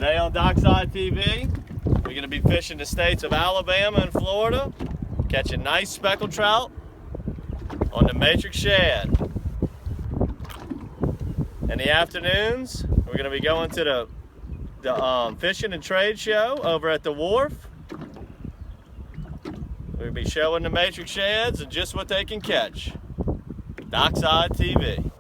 Today on DockSide TV, we're going to be fishing the states of Alabama and Florida, catching nice speckled trout on the matrix shad. In the afternoons, we're going to be going to the fishing and trade show over at the Wharf. We'll be showing the matrix shads and just what they can catch. DockSide TV.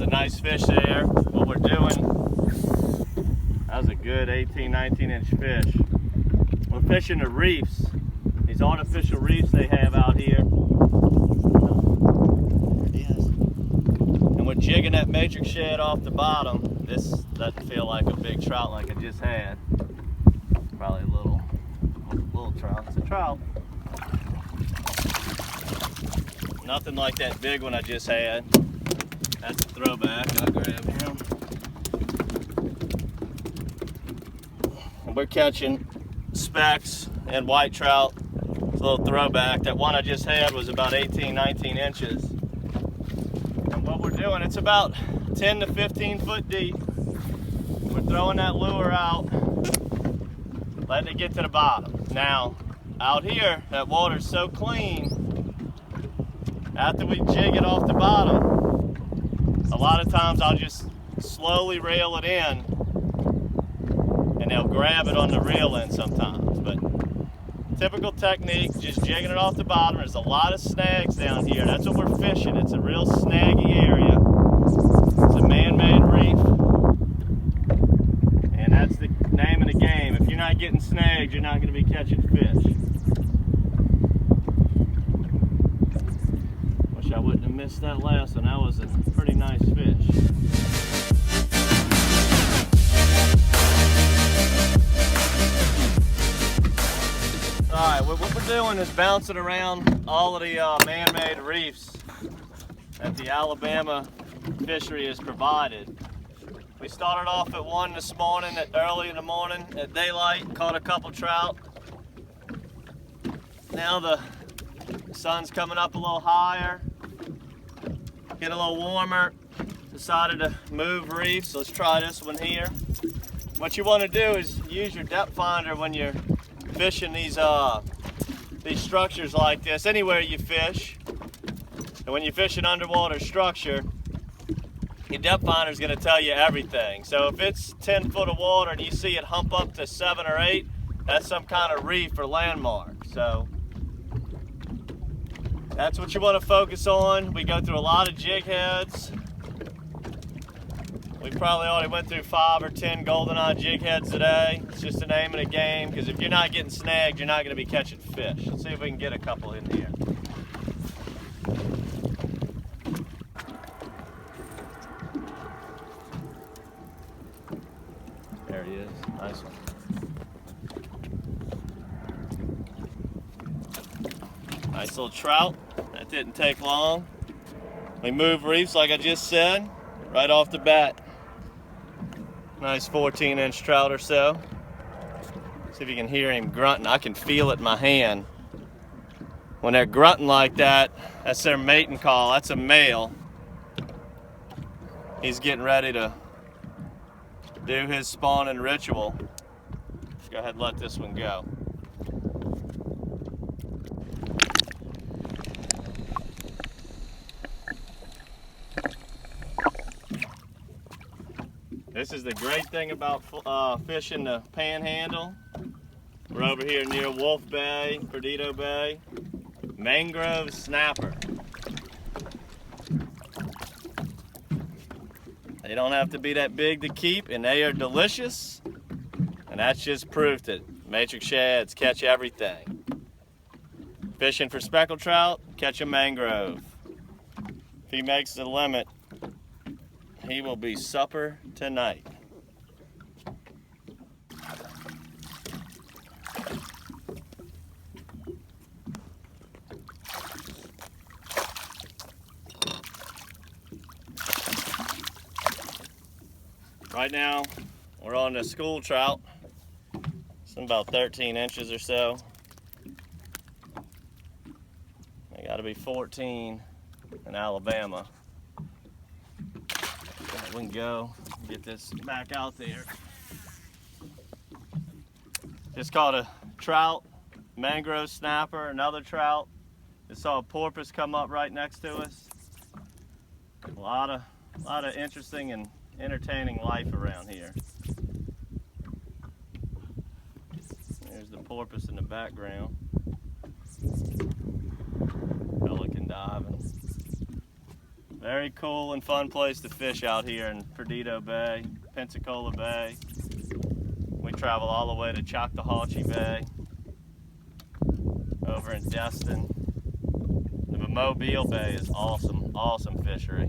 Nice fish there. What we're doing, that was a good 18, 19 inch fish. We're fishing the reefs, these artificial reefs they have out here. And we're jigging that matrix shad off the bottom. This doesn't feel like a big trout like I just had. Probably a little trout. It's a trout. Nothing like that big one I just had. That's a throwback. I'll grab him. We're catching specks and white trout. It's a little throwback. That one I just had was about 18, 19 inches. And what we're doing, it's about 10 to 15 foot deep. We're throwing that lure out, letting it get to the bottom. Now, out here, that water's so clean, after we jig it off the bottom, a lot of times I'll just slowly reel it in and they'll grab it on the reel end sometimes. But typical technique, just jigging it off the bottom. There's a lot of snags down here. That's what we're fishing. It's a real snaggy area. It's a man-made reef. And that's the name of the game. If you're not getting snagged, you're not going to be catching fish. I wouldn't have missed that last one. That was a pretty nice fish. Alright, what we're doing is bouncing around all of the man-made reefs that the Alabama fishery has provided. We started off at one this morning, early in the morning at daylight, caught a couple trout. Now the sun's coming up a little higher. Get a little warmer, decided to move reefs. Let's try this one here. What you want to do is use your depth finder when you're fishing these structures like this, anywhere you fish. And when you fish an underwater structure, your depth finder is going to tell you everything. So if it's 10 foot of water and you see it hump up to 7 or 8, that's some kind of reef or landmark. So that's what you want to focus on. We go through a lot of jig heads. We probably already went through 5 or 10 goldeneye jig heads today. It's just the name of the game, because if you're not getting snagged, you're not going to be catching fish. Let's see if we can get a couple in here. Nice little trout. That didn't take long. We moved reefs like I just said, right off the bat. Nice 14-inch trout or so. See if you can hear him grunting. I can feel it in my hand. When they're grunting like that, that's their mating call. That's a male. He's getting ready to do his spawning ritual. Let's go ahead and let this one go. This is the great thing about fishing the Panhandle. We're over here near Wolf Bay, Perdido Bay. Mangrove snapper. They don't have to be that big to keep, and they are delicious. And that's just proof that matrix shads catch everything. Fishing for speckled trout, catch a mangrove. If he makes the limit, he will be supper tonight. Right now, we're on the school trout. It's about 13 inches or so. They gotta be 14 in Alabama. We can go get this back out there. Just caught a trout, mangrove snapper, another trout. Just saw a porpoise come up right next to us. A lot of interesting and entertaining life around here. There's the porpoise in the background. Pelican diving. Very cool and fun place to fish out here in Perdido Bay, Pensacola Bay. We travel all the way to Choctawhatchee Bay, over in Destin. The Mobile Bay is awesome, awesome fishery.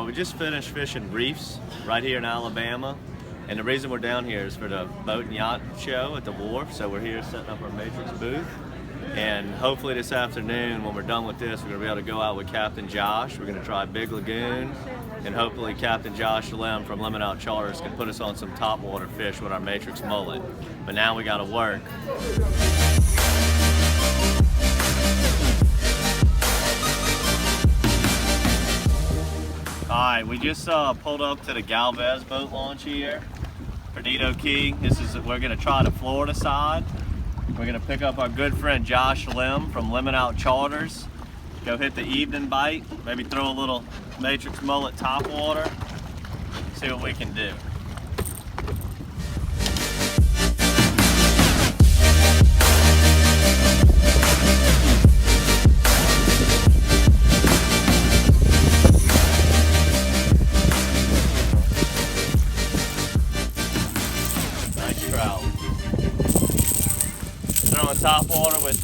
We just finished fishing reefs right here in Alabama, and the reason we're down here is for the boat and yacht show at the Wharf. So we're here setting up our matrix booth, and hopefully this afternoon when we're done with this, we're going to be able to go out with Captain Josh. We're going to try Big Lagoon, and hopefully Captain Josh Lim from Limit Out Charters can put us on some topwater fish with our matrix mullet. But now we got to work. Alright, we just pulled up to the Galvez boat launch here, Perdido Key. We're going to try the Florida side. We're going to pick up our good friend Josh Lim from Limit Out Charters. Go hit the evening bite, maybe throw a little matrix mullet topwater, see what we can do. Top water with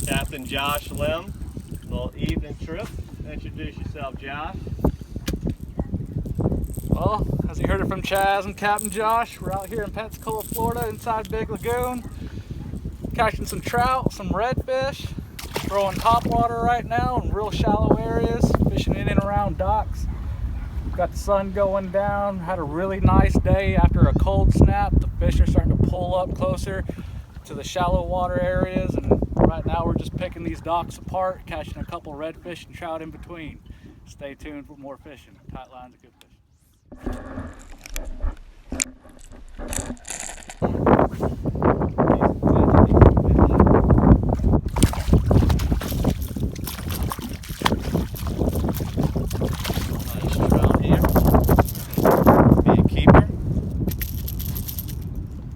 Captain Josh Lim. Little evening trip. Introduce yourself, Josh. Well, as you heard it from Chaz and Captain Josh, we're out here in Pensacola, Florida, inside Big Lagoon, catching some trout, some redfish, throwing top water right now in real shallow areas, fishing in and around docks. We've got the sun going down, had a really nice day after a cold snap. The fish are starting to pull up closer to the shallow water areas, and right now we're just picking these docks apart, catching a couple redfish and trout in between. Stay tuned for more fishing. Tight lines of good fishing.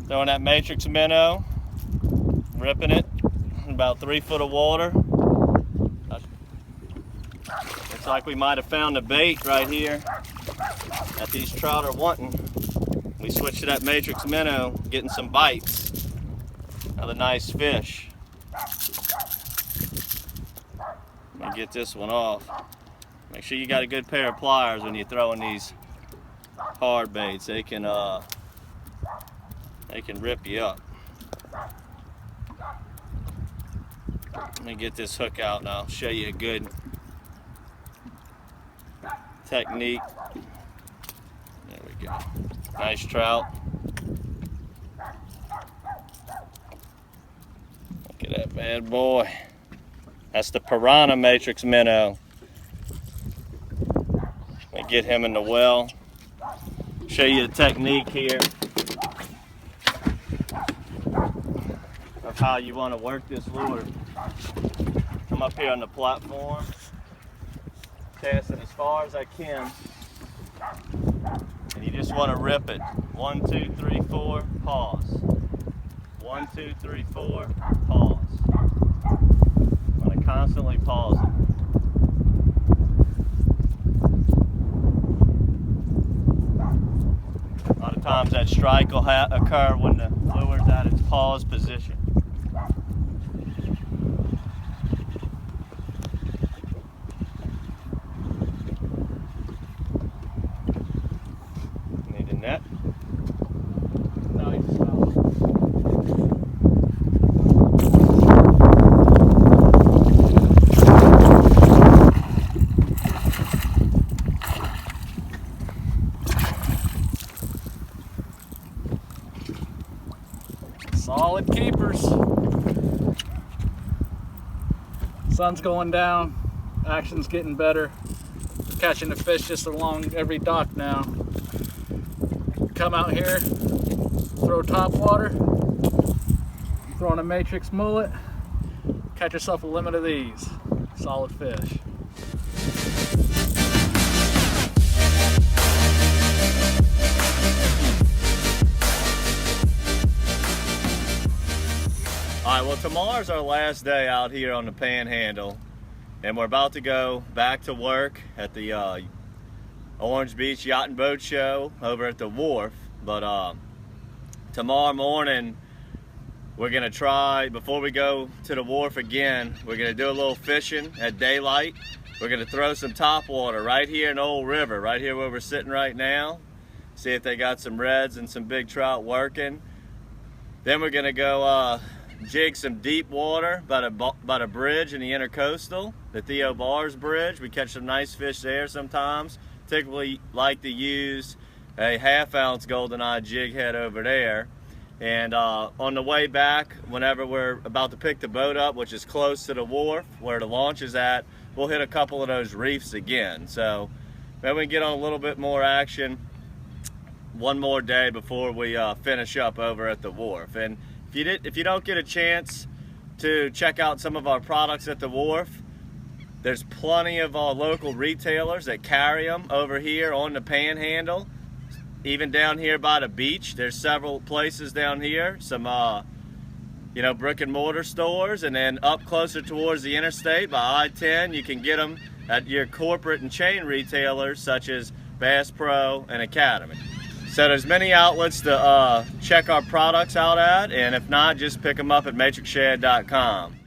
Throwing that matrix minnow, ripping it in about 3 foot of water. Looks like we might have found a bait right here that these trout are wanting. We switched to that matrix minnow, getting some bites. Another nice fish. Let me get this one off. Make sure you got a good pair of pliers when you're throwing these hard baits. They can rip you up. Let me get this hook out and I'll show you a good technique. There we go. Nice trout. Look at that bad boy. That's the piranha matrix minnow. Let me get him in the well. Show you the technique here of how you want to work this lure. I'm up here on the platform, cast it as far as I can, and you just want to rip it. 1, 2, 3, 4, pause. 1, 2, 3, 4, pause. I want to constantly pause it. A lot of times that strike will occur when the lure's at its pause position. Need a net. Nice. Solid keepers. Sun's going down. Action's getting better. Catching the fish just along every dock now. Come out here, throw top water, throw on a matrix mullet, catch yourself a limit of these. Solid fish. All right, well, tomorrow's our last day out here on the Panhandle, and we're about to go back to work at the Orange Beach Yacht and Boat Show over at the Wharf. But tomorrow morning, we're gonna try, before we go to the Wharf again, we're gonna do a little fishing at daylight. We're gonna throw some top water right here in Old River, right here where we're sitting right now. See if they got some reds and some big trout working. Then we're gonna go jig some deep water by the bridge in the Intercoastal, the Theo Bars Bridge. We catch some nice fish there sometimes. Typically like to use a 1/2 ounce goldeneye jig head over there. And on the way back, whenever we're about to pick the boat up, which is close to the wharf where the launch is at, we'll hit a couple of those reefs again. So maybe we can get on a little bit more action one more day before we finish up over at the Wharf. And if you don't get a chance to check out some of our products at the Wharf, there's plenty of local retailers that carry them over here on the Panhandle. Even down here by the beach, there's several places down here, some brick and mortar stores, and then up closer towards the interstate by I-10, you can get them at your corporate and chain retailers such as Bass Pro and Academy. So there's many outlets to check our products out at, and if not, just pick them up at matrixshad.com.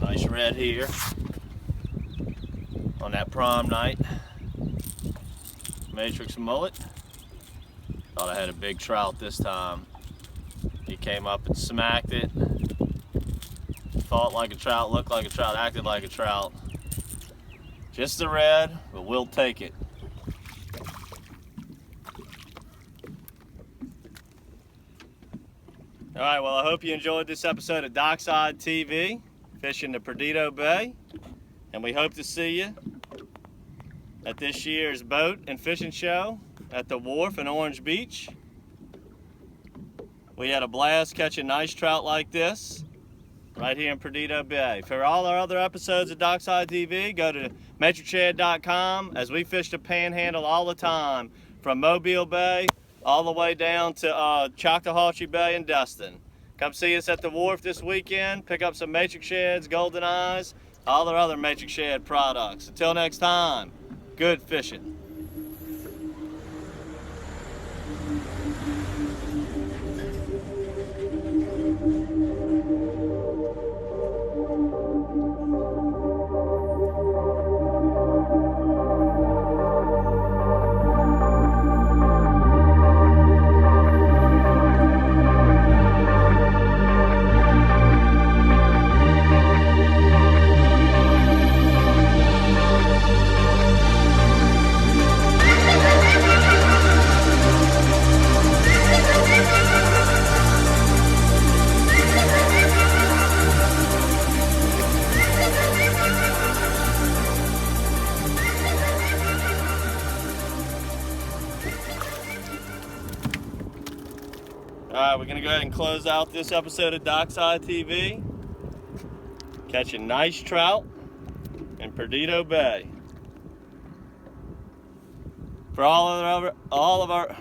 Nice red here on that prom night. Matrix mullet. Thought I had a big trout this time. He came up and smacked it. Fought like a trout, looked like a trout, acted like a trout. Just the red, but we'll take it. All right, well, I hope you enjoyed this episode of DockSide TV, fishing the Perdido Bay, and we hope to see you at this year's boat and fishing show at the Wharf in Orange Beach. We had a blast catching nice trout like this. right here in Perdido Bay. For all our other episodes of DockSide TV, go to matrixshad.com, as we fish the Panhandle all the time, from Mobile Bay all the way down to Choctawhatchee Bay and Destin. Come see us at the Wharf this weekend. Pick up some Matrix Shads, Golden Eyes, all our other Matrix Shad products. Until next time, good fishing. Alright, we're going to go ahead and close out this episode of DockSide TV. Catching nice trout in Perdido Bay. For all of our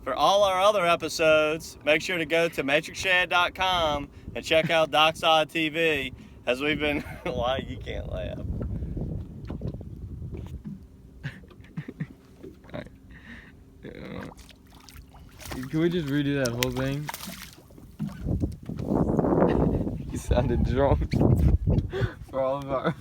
For all our other episodes, make sure to go to matrixshad.com and check out DockSide TV, as we've been... Why you can't laugh? Alright. Can we just redo that whole thing? You sounded drunk for all of our...